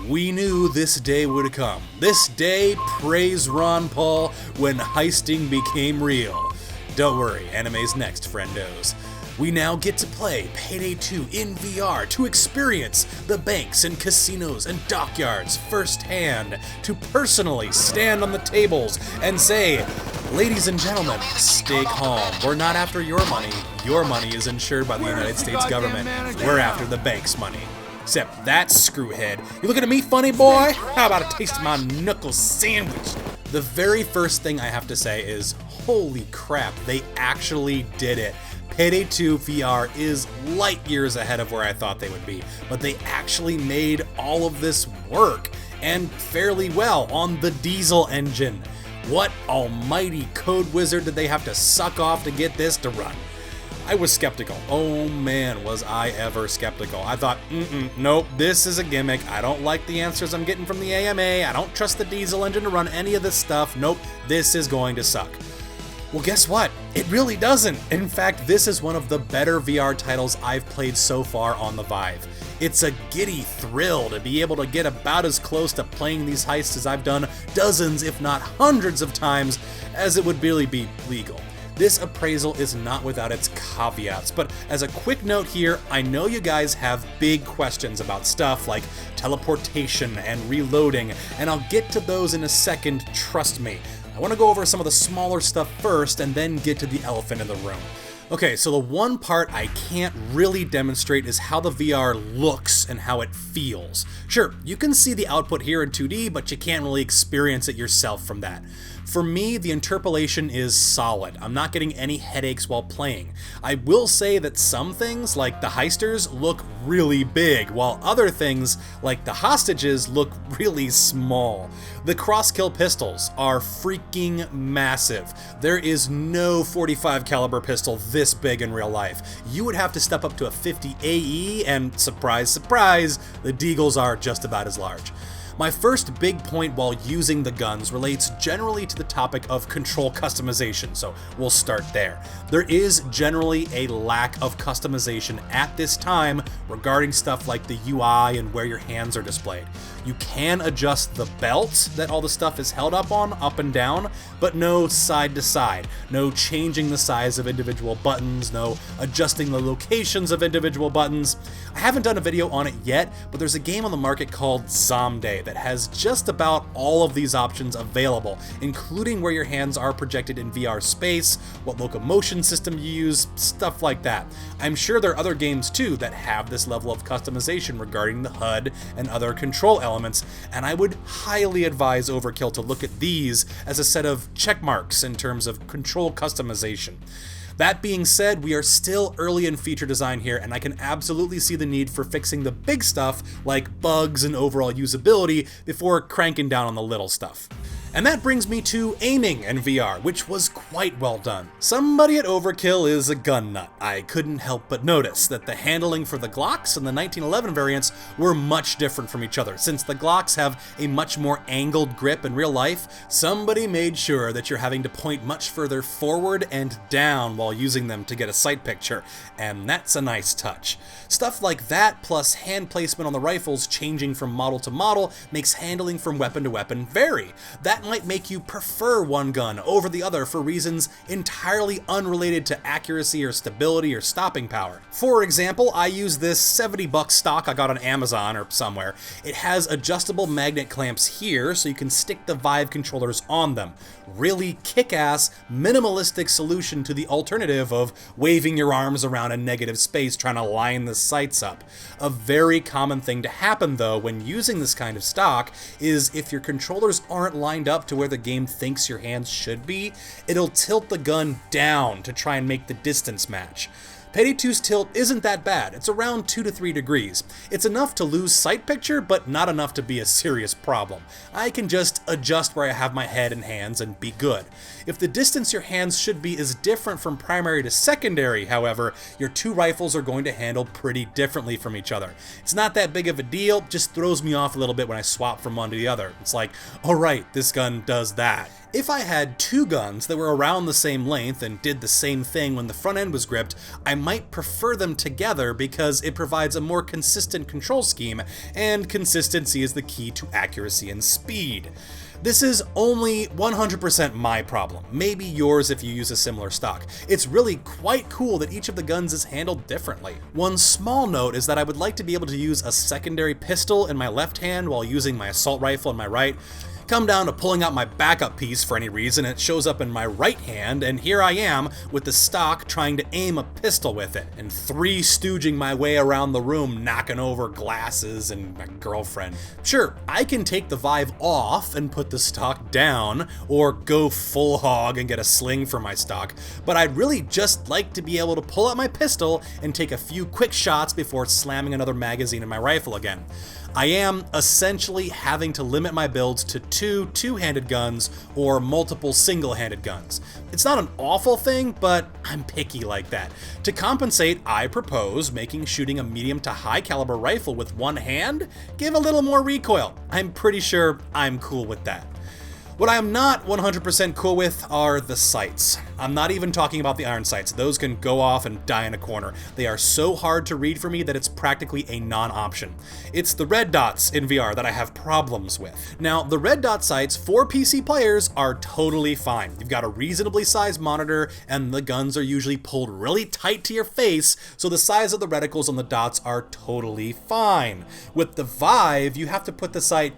We knew this day would come. This day, praise Ron Paul, when heisting became real. Don't worry, anime's next, friendos. We now get to play Payday 2 in VR to experience the banks and casinos and dockyards firsthand, to personally stand on the tables and say, ladies and gentlemen, stay calm. We're not after your money. Your money is insured by the United States government. We're after the bank's money. Except that screwhead. You looking at me funny, boy? How about a taste of my knuckle sandwich? The very first thing I have to say is, holy crap, they actually did it. Payday 2 VR is light years ahead of where I thought they would be, but they actually made all of this work, and fairly well, on the diesel engine. What almighty code wizard did they have to suck off to get this to run? I was skeptical. Oh man, was I ever skeptical. I thought, nope, this is a gimmick. I don't like the answers I'm getting from the AMA. I don't trust the diesel engine to run any of this stuff. Nope, this is going to suck. Well, guess what? It really doesn't. In fact, this is one of the better VR titles I've played so far on the Vive. It's a giddy thrill to be able to get about as close to playing these heists as I've done dozens, if not hundreds of times, as it would really be legal. This appraisal is not without its caveats, but as a quick note here, I know you guys have big questions about stuff like teleportation and reloading, and I'll get to those in a second, trust me. I want to go over some of the smaller stuff first and then get to the elephant in the room. Okay, so the one part I can't really demonstrate is how the VR looks and how it feels. Sure, you can see the output here in 2D, but you can't really experience it yourself from that. For me, the interpolation is solid. I'm not getting any headaches while playing. I will say that some things, like the heisters, look really big, while other things, like the hostages, look really small. The cross-kill pistols are freaking massive. There is no 45 caliber pistol this big in real life. You would have to step up to a 50 AE, and surprise, surprise, the deagles are just about as large. My first big point while using the guns relates generally to the topic of control customization, so we'll start there. There is generally a lack of customization at this time regarding stuff like the UI and where your hands are displayed. You can adjust the belt that all the stuff is held up on, up and down, but no side to side, no changing the size of individual buttons, no adjusting the locations of individual buttons. I haven't done a video on it yet, but there's a game on the market called Zomday that has just about all of these options available, including where your hands are projected in VR space, what locomotion system you use, stuff like that. I'm sure there are other games too that have this level of customization regarding the HUD and other control elements, and I would highly advise Overkill to look at these as a set of check marks in terms of control customization. That being said, we are still early in feature design here, and I can absolutely see the need for fixing the big stuff like bugs and overall usability before cranking down on the little stuff. And that brings me to aiming in VR, which was quite well done. Somebody at Overkill is a gun nut. I couldn't help but notice that the handling for the Glocks and the 1911 variants were much different from each other. Since the Glocks have a much more angled grip in real life, somebody made sure that you're having to point much further forward and down while using them to get a sight picture, and that's a nice touch. Stuff like that, plus hand placement on the rifles changing from model to model, makes handling from weapon to weapon vary. That might make you prefer one gun over the other for reasons entirely unrelated to accuracy or stability or stopping power. For example, I use this $70 stock I got on Amazon or somewhere. It has adjustable magnet clamps here so you can stick the Vive controllers on them. Really kick-ass, minimalistic solution to the alternative of waving your arms around a negative space trying to line the sights up. A very common thing to happen though when using this kind of stock is if your controllers aren't lined up to where the game thinks your hands should be, it'll tilt the gun down to try and make the distance match. Payday 2's tilt isn't that bad, it's around 2 to 3 degrees. It's enough to lose sight picture, but not enough to be a serious problem. I can just adjust where I have my head and hands and be good. If the distance your hands should be is different from primary to secondary, however, your two rifles are going to handle pretty differently from each other. It's not that big of a deal, just throws me off a little bit when I swap from one to the other. It's like, alright, this gun does that. If I had two guns that were around the same length and did the same thing when the front end was gripped, I might prefer them together because it provides a more consistent control scheme, and consistency is the key to accuracy and speed. This is only 100% my problem, maybe yours if you use a similar stock. It's really quite cool that each of the guns is handled differently. One small note is that I would like to be able to use a secondary pistol in my left hand while using my assault rifle in my right. Come down to pulling out my backup piece for any reason, it shows up in my right hand, and here I am with the stock trying to aim a pistol with it, and stooging my way around the room, knocking over glasses and my girlfriend. Sure, I can take the Vive off and put the stock down, or go full hog and get a sling for my stock, but I'd really just like to be able to pull out my pistol and take a few quick shots before slamming another magazine in my rifle again. I am essentially having to limit my builds to two two-handed guns or multiple single-handed guns. It's not an awful thing, but I'm picky like that. To compensate, I propose making shooting a medium to high caliber rifle with one hand give a little more recoil. I'm pretty sure I'm cool with that. What I am not 100% cool with are the sights. I'm not even talking about the iron sights. Those can go off and die in a corner. They are so hard to read for me that it's practically a non-option. It's the red dots in VR that I have problems with. Now, the red dot sights for PC players are totally fine. You've got a reasonably sized monitor, and the guns are usually pulled really tight to your face, so the size of the reticles on the dots are totally fine. With the Vive, you have to put the sight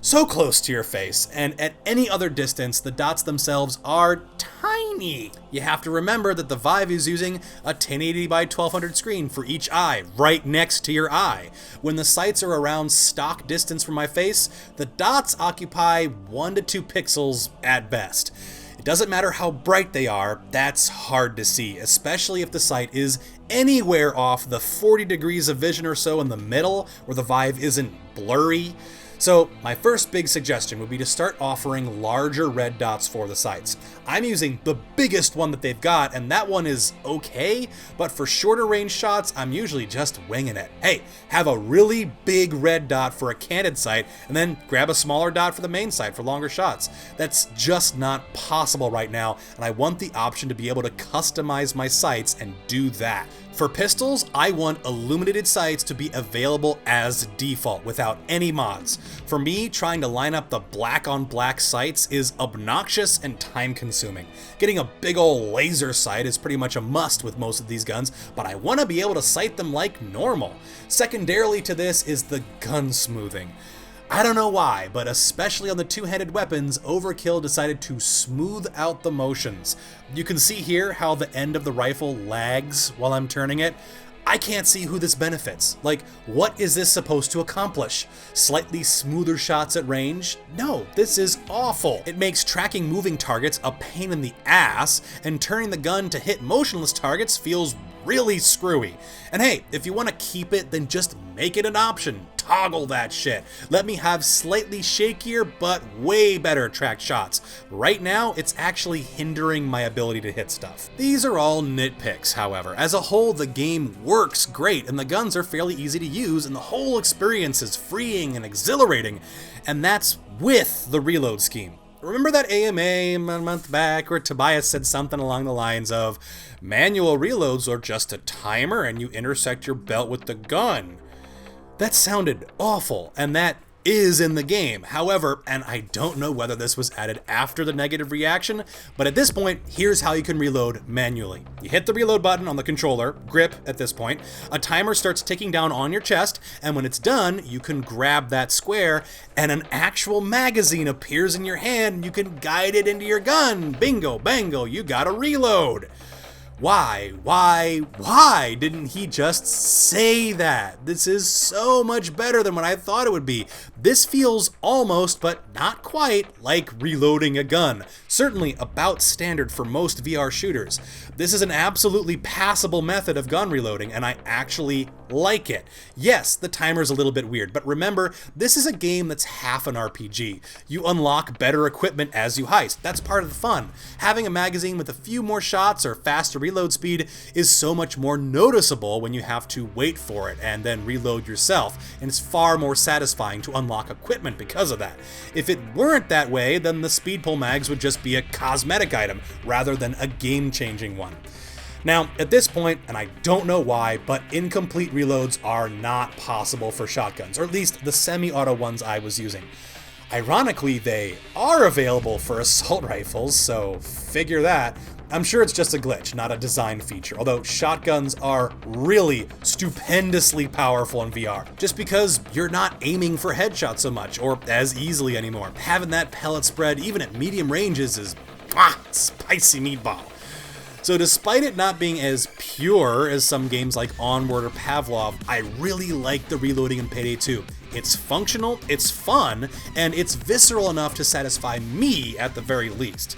so close to your face, and at any other distance, the dots themselves are tiny. You have to remember that the Vive is using a 1080 by 1200 screen for each eye, right next to your eye. When the sights are around stock distance from my face, the dots occupy 1 to 2 pixels at best. It doesn't matter how bright they are, that's hard to see, especially if the sight is anywhere off the 40 degrees of vision or so in the middle, where the Vive isn't blurry. So my first big suggestion would be to start offering larger red dots for the sights. I'm using the biggest one that they've got, and that one is okay, but for shorter range shots, I'm usually just winging it. Hey, have a really big red dot for a candid sight, and then grab a smaller dot for the main sight for longer shots. That's just not possible right now, and I want the option to be able to customize my sights and do that. For pistols, I want illuminated sights to be available as default without any mods. For me, trying to line up the black on black sights is obnoxious and time consuming. Getting a big ol' laser sight is pretty much a must with most of these guns, but I want to be able to sight them like normal. Secondarily to this is the gun smoothing. I don't know why, but especially on the two-handed weapons, Overkill decided to smooth out the motions. You can see here how the end of the rifle lags while I'm turning it. I can't see who this benefits. Like, what is this supposed to accomplish? Slightly smoother shots at range? No, this is awful. It makes tracking moving targets a pain in the ass, and turning the gun to hit motionless targets feels really screwy. And hey, if you want to keep it, then just make it an option. Toggle that shit. Let me have slightly shakier but way better tracked shots. Right now, it's actually hindering my ability to hit stuff. These are all nitpicks, however. As a whole, the game works great, and the guns are fairly easy to use, and the whole experience is freeing and exhilarating, and that's with the reload scheme. Remember that AMA a month back where Tobias said something along the lines of, manual reloads are just a timer and you intersect your belt with the gun? That sounded awful, and that is in the game. However, and I don't know whether this was added after the negative reaction, but at this point, here's how you can reload manually. You hit the reload button on the controller, grip at this point, a timer starts ticking down on your chest, and when it's done, you can grab that square, and an actual magazine appears in your hand, and you can guide it into your gun. Bingo, bango, you gotta reload. Why didn't he just say that? This is so much better than what I thought it would be. This feels almost, but not quite, like reloading a gun. Certainly about standard for most VR shooters. This is an absolutely passable method of gun reloading, and I actually like it. Yes, the timer's a little bit weird, but remember, this is a game that's half an RPG. You unlock better equipment as you heist. That's part of the fun. Having a magazine with a few more shots or faster reload speed is so much more noticeable when you have to wait for it and then reload yourself, and it's far more satisfying to unlock equipment because of that. If it weren't that way, then the speed pull mags would just be a cosmetic item rather than a game-changing one. Now, at this point, and I don't know why, but incomplete reloads are not possible for shotguns, or at least the semi-auto ones I was using. Ironically, they are available for assault rifles, so figure that. I'm sure it's just a glitch, not a design feature, although shotguns are really stupendously powerful in VR, just because you're not aiming for headshots so much, or as easily anymore. Having that pellet spread, even at medium ranges, is spicy meatball. So despite it not being as pure as some games like Onward or Pavlov, I really like the reloading in Payday 2. It's functional, it's fun, and it's visceral enough to satisfy me at the very least.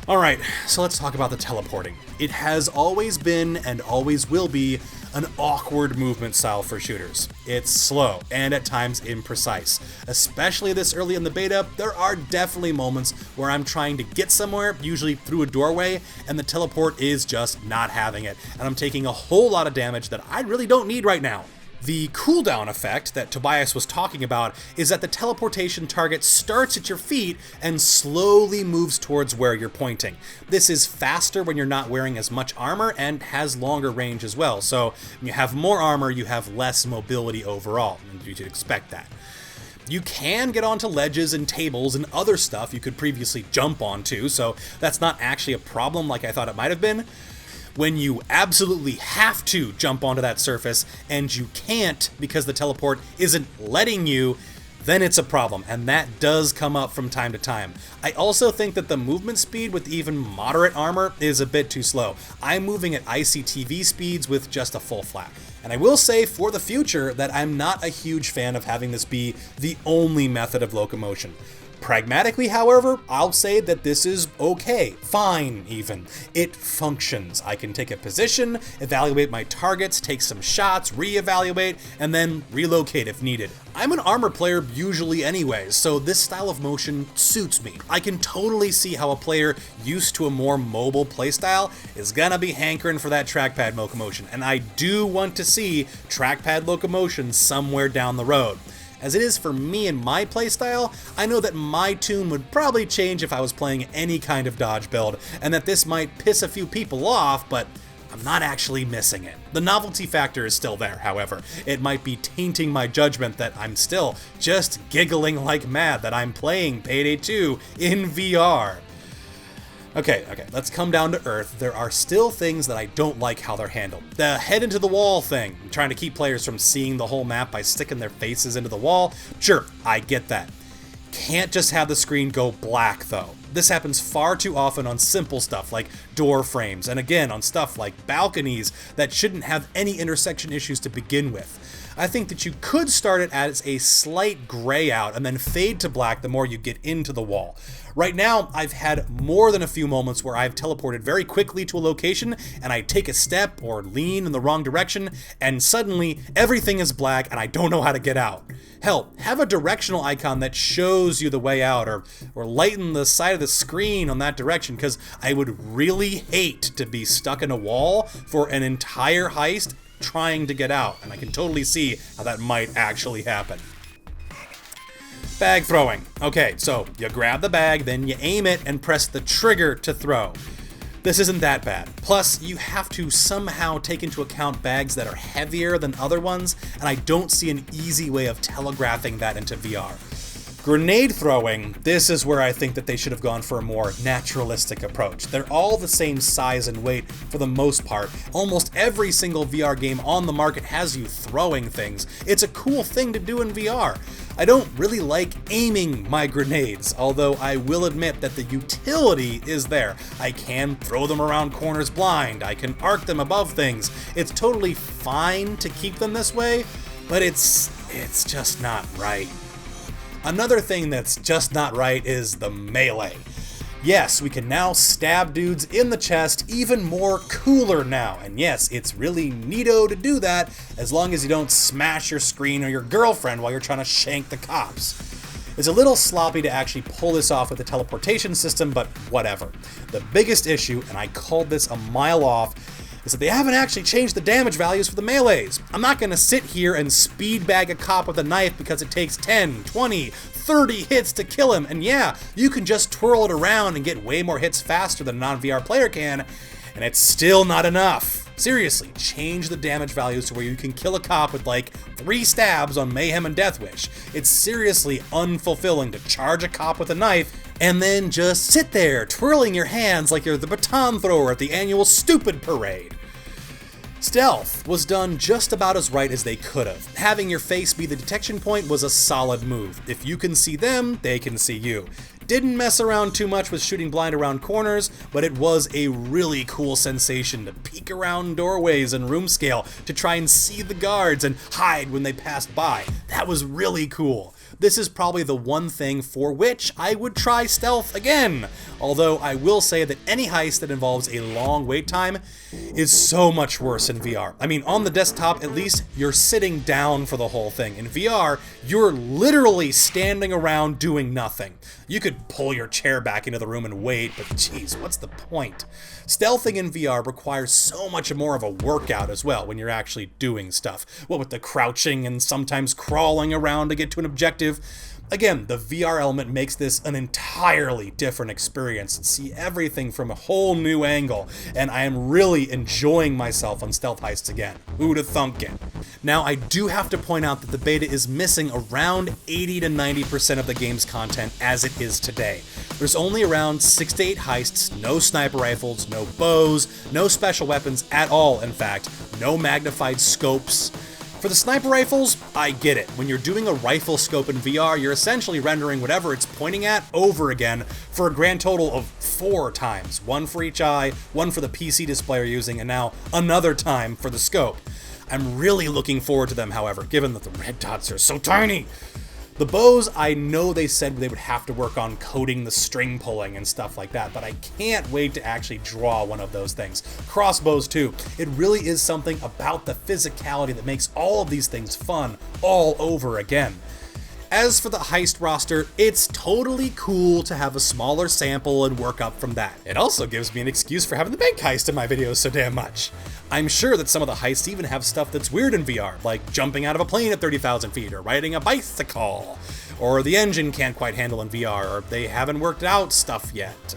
Alright, so let's talk about the teleporting. It has always been, and always will be, an awkward movement style for shooters. It's slow, and at times imprecise. Especially this early in the beta, there are definitely moments where I'm trying to get somewhere, usually through a doorway, and the teleport is just not having it, and I'm taking a whole lot of damage that I really don't need right now. The cooldown effect that Tobias was talking about is that the teleportation target starts at your feet and slowly moves towards where you're pointing. This is faster when you're not wearing as much armor and has longer range as well, so when you have more armor, you have less mobility overall, and you should expect that. You can get onto ledges and tables and other stuff you could previously jump onto, so that's not actually a problem like I thought it might have been. When you absolutely have to jump onto that surface and you can't because the teleport isn't letting you, then it's a problem, and that does come up from time to time. I also think that the movement speed with even moderate armor is a bit too slow. I'm moving at ICTV speeds with just a full flap. And I will say for the future that I'm not a huge fan of having this be the only method of locomotion. Pragmatically, however, I'll say that this is okay, fine even. It functions. I can take a position, evaluate my targets, take some shots, reevaluate, and then relocate if needed. I'm an armor player usually anyways, so this style of motion suits me. I can totally see how a player used to a more mobile playstyle is gonna be hankering for that trackpad locomotion, and I do want to see trackpad locomotion somewhere down the road. As it is for me and my playstyle, I know that my tune would probably change if I was playing any kind of dodge build, and that this might piss a few people off, but I'm not actually missing it. The novelty factor is still there, however. It might be tainting my judgment that I'm still just giggling like mad that I'm playing Payday 2 in VR. Okay, let's come down to earth. There are still things that I don't like how they're handled. The head into the wall thing, trying to keep players from seeing the whole map by sticking their faces into the wall. Sure, I get that. Can't just have the screen go black though. This happens far too often on simple stuff like door frames, and again on stuff like balconies that shouldn't have any intersection issues to begin with. I think that you could start it as a slight gray out and then fade to black the more you get into the wall. Right now, I've had more than a few moments where I've teleported very quickly to a location and I take a step or lean in the wrong direction and suddenly everything is black and I don't know how to get out. Hell, have a directional icon that shows you the way out or lighten the side of the screen on that direction, because I would really hate to be stuck in a wall for an entire heist trying to get out, and I can totally see how that might actually happen. Bag throwing. Okay, so you grab the bag, then you aim it and press the trigger to throw. This isn't that bad. Plus, you have to somehow take into account bags that are heavier than other ones, and I don't see an easy way of telegraphing that into VR. Grenade throwing, this is where I think that they should have gone for a more naturalistic approach. They're all the same size and weight for the most part. Almost every single VR game on the market has you throwing things. It's a cool thing to do in VR. I don't really like aiming my grenades, although I will admit that the utility is there. I can throw them around corners blind, I can arc them above things. It's totally fine to keep them this way, but it's just not right. Another thing that's just not right is the melee. Yes, we can now stab dudes in the chest, even more cooler now. And yes, it's really neato to do that, as long as you don't smash your screen or your girlfriend while you're trying to shank the cops. It's a little sloppy to actually pull this off with the teleportation system, but whatever. The biggest issue, and I called this a mile off, is that they haven't actually changed the damage values for the melees. I'm not going to sit here and speed bag a cop with a knife because it takes 10, 20, 30 hits to kill him, and yeah, you can just twirl it around and get way more hits faster than a non-VR player can, and it's still not enough. Seriously, change the damage values to where you can kill a cop with like 3 stabs on Mayhem and Death Wish. It's seriously unfulfilling to charge a cop with a knife and then just sit there twirling your hands like you're the baton thrower at the annual Stupid Parade. Stealth was done just about as right as they could have. Having your face be the detection point was a solid move. If you can see them, they can see you. Didn't mess around too much with shooting blind around corners, but it was a really cool sensation to peek around doorways and room scale to try and see the guards and hide when they passed by. That was really cool. This is probably the one thing for which I would try stealth again, although I will say that any heist that involves a long wait time is so much worse in VR. I mean, on the desktop, at least, you're sitting down for the whole thing. In VR, you're literally standing around doing nothing. You could pull your chair back into the room and wait, but geez, what's the point? Stealthing in VR requires so much more of a workout as well when you're actually doing stuff. What with the crouching and sometimes crawling around to get to an objective. Again, the VR element makes this an entirely different experience and see everything from a whole new angle, and I am really enjoying myself on stealth heists again. Who'da thunk it? Now, I do have to point out that the beta is missing around 80 to 90% of the game's content as it is today. There's only around 6 to 8 heists, no sniper rifles, no bows, no special weapons at all, in fact, no magnified scopes. For the sniper rifles, I get it. When you're doing a rifle scope in VR, you're essentially rendering whatever it's pointing at over again for a grand total of 4 times. One for each eye, one for the PC display you're using, and now another time for the scope. I'm really looking forward to them, however, given that the red dots are so tiny. The bows, I know they said they would have to work on coding the string pulling and stuff like that, but I can't wait to actually draw one of those things. Crossbows too. It really is something about the physicality that makes all of these things fun all over again. As for the heist roster, it's totally cool to have a smaller sample and work up from that. It also gives me an excuse for having the bank heist in my videos so damn much. I'm sure that some of the heists even have stuff that's weird in VR, like jumping out of a plane at 30,000 feet, or riding a bicycle, or the engine can't quite handle in VR, or they haven't worked out stuff yet.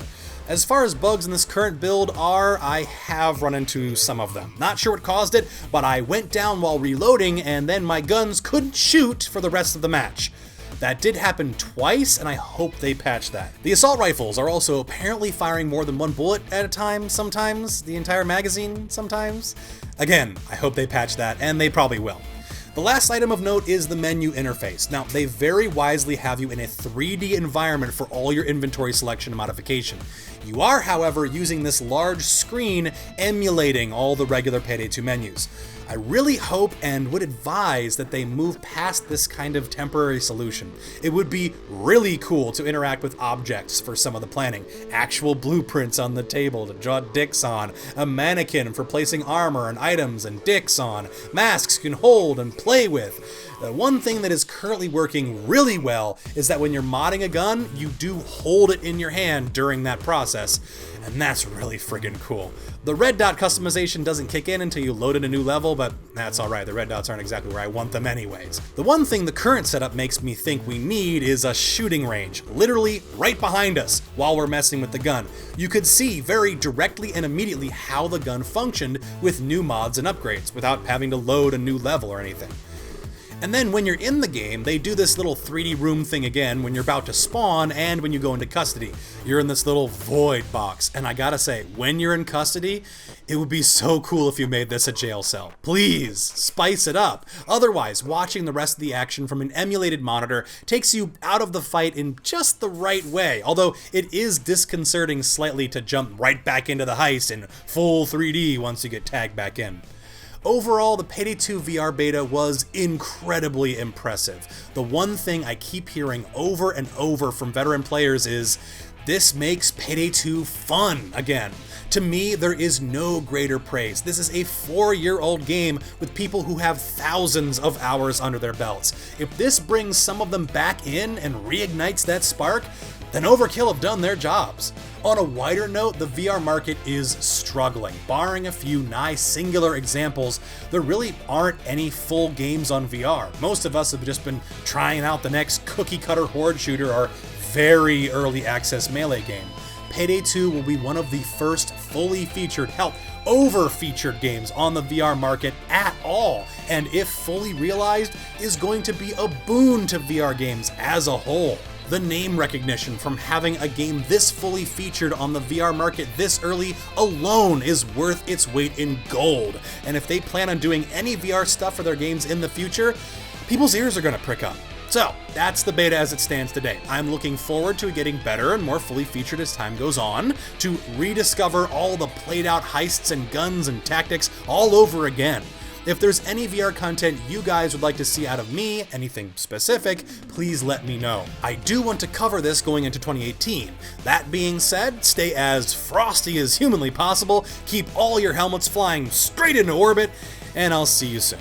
As far as bugs in this current build are, I have run into some of them. Not sure what caused it, but I went down while reloading and then my guns couldn't shoot for the rest of the match. That did happen twice, and I hope they patch that. The assault rifles are also apparently firing more than one bullet at a time sometimes, the entire magazine sometimes. Again, I hope they patch that, and they probably will. The last item of note is the menu interface. Now, they very wisely have you in a 3D environment for all your inventory selection and modification. You are, however, using this large screen emulating all the regular Payday 2 menus. I really hope and would advise that they move past this kind of temporary solution. It would be really cool to interact with objects for some of the planning. Actual blueprints on the table to draw dicks on, a mannequin for placing armor and items and dicks on, masks you can hold and play with. The one thing that is currently working really well is that when you're modding a gun, you do hold it in your hand during that process, and that's really friggin' cool. The red dot customization doesn't kick in until you load in a new level, but that's alright, the red dots aren't exactly where I want them anyways. The one thing the current setup makes me think we need is a shooting range, literally right behind us while we're messing with the gun. You could see very directly and immediately how the gun functioned with new mods and upgrades without having to load a new level or anything. And then when you're in the game, they do this little 3D room thing again when you're about to spawn and when you go into custody. You're in this little void box, and I gotta say, when you're in custody, it would be so cool if you made this a jail cell. Please, spice it up. Otherwise, watching the rest of the action from an emulated monitor takes you out of the fight in just the right way, although it is disconcerting slightly to jump right back into the heist in full 3D once you get tagged back in. Overall, the Payday 2 VR beta was incredibly impressive. The one thing I keep hearing over and over from veteran players is, this makes Payday 2 fun again. To me, there is no greater praise. This is a 4-year-old game with people who have thousands of hours under their belts. If this brings some of them back in and reignites that spark, then Overkill have done their jobs. On a wider note, the VR market is struggling. Barring a few nice singular examples, there really aren't any full games on VR. Most of us have just been trying out the next cookie-cutter horde shooter or very early access melee game. Payday 2 will be one of the first fully featured, hell, over-featured games on the VR market at all, and if fully realized, is going to be a boon to VR games as a whole. The name recognition from having a game this fully featured on the VR market this early alone is worth its weight in gold, and if they plan on doing any VR stuff for their games in the future, people's ears are going to prick up. So, that's the beta as it stands today. I'm looking forward to it getting better and more fully featured as time goes on, to rediscover all the played out heists and guns and tactics all over again. If there's any VR content you guys would like to see out of me, anything specific, please let me know. I do want to cover this going into 2018. That being said, stay as frosty as humanly possible, keep all your helmets flying straight into orbit, and I'll see you soon.